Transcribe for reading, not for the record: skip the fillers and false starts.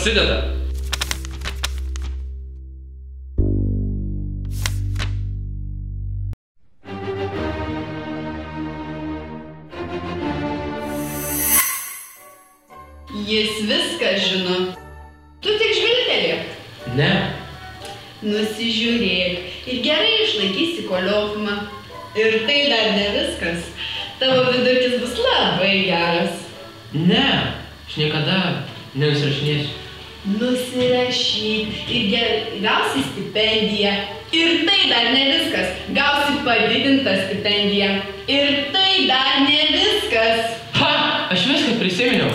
prasideda. Jis viską žino. Tu tik žvilgtelėk. Ne. Nusižiūrėk ir gerai išlaikysi koliokimą. Ir tai dar ne viskas. Tavo vidurkis bus labai geras. Ne, aš niekada nenusirašinėsiu. Nusirašyk ir gausi stipendiją. Ir tai dar ne viskas. Gausi padidintą stipendiją. Ir tai dar ne viskas. Ha! Aš viską prisiminiau.